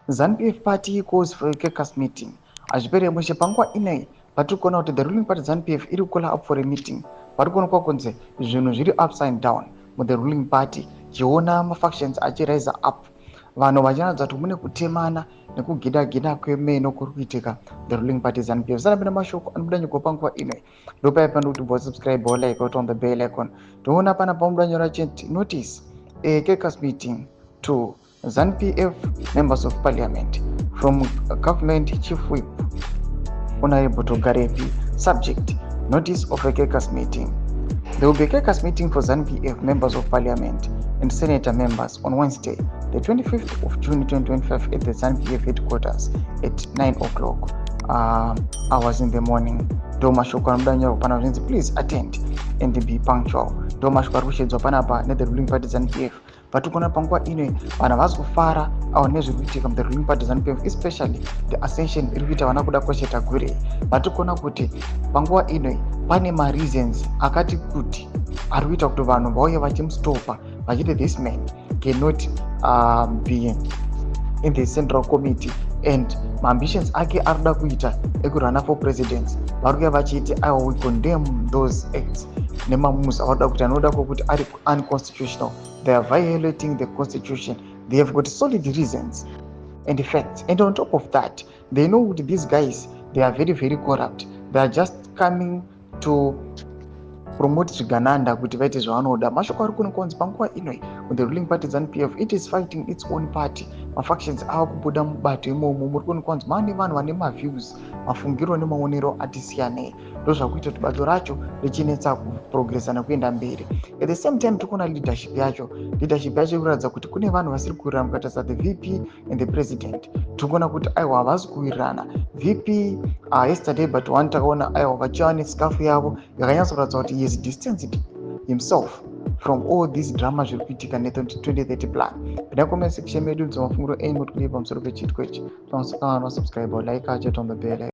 ZANU-PF party calls for a caucus meeting. Azvipere mushe panguva inei patiri kuona kuti the ruling party ZANU-PF iri call up for a meeting. Pari kuonekwa kunzi zvinhu zviri upside down with the ruling party, chiona mafactions achirise up, vanhu vachiratidza kuti mune kutemana nekugida kwemeno kuri kuitika the ruling party ZANU-PF. Saka pina mashoko anobuda nyuko panguva inei ndopaipa kuti subscribe like on the bell icon. Toona pana pamubuda nyora cheti notice a caucus meeting to ZANU-PF members of parliament from government chief whip Honorable Togarevi. Subject: notice of a caucus meeting. There will be a caucus meeting for ZANU-PF members of parliament and senator members on Wednesday, the 25th of June 2025 at the ZANU-PF headquarters at 9 o'clock hours in the morning. Domashoko anobuda pana please attend and be punctual. Domashoko ari kushedzwa panapa ne the ruling party ZANU-PF. Patikona panguva ino vanhu havasi kufara au nezviri kuitika the ruling party ZANU-PF, especially the ascension iri kuita vana kuda kosheta gure. Patikona kuti panguva ino pane reasons akati kuti ari kuita kuti vanhu vauye vachimustopa vachiti this man cannot be in the central committee and ambitions ake arikuda kuita ekurana for presidents. Vari kuuya vachiti we condemn those acts nemamuzi avarikuda kuti anoda kuti ari unconstitutional. They are violating the constitution. They have got solid reasons and facts. And on top of that, they know that these guys, they are very, very corrupt. They are just coming to promote zvigananda kuti vaite zvavanoda. Mashoko ari kunokonzi panguva inoi with the ruling party ZANU-PF, it is fighting its own party. Mafactions ava kubuda mubato imomo muri kunokonzi mane vanhu vane maviews, mafungiro nemaonero atisiyanei. Ndozvakuita kuti bato racho richinetsa kuprogressa nekuenda mberi. At the same time tikuona leadership yacho ikuratidza kuti kune vanhu vasiri kuwirirana mukatarisa the VP and the president. Tikuona kuti aiwa havasi kuwirirana. VP yesterday but one takaona aiwa vachiva nesikafu yavo yakanyatsa kuratidza kuti he has distanced himself from all these drama zviri kuitika ne 2030 plan. Pinda comment section medu dzimafungiro enyu kuti kulipa pamusoro pechitiko ichi. Subscribe or like on the bell.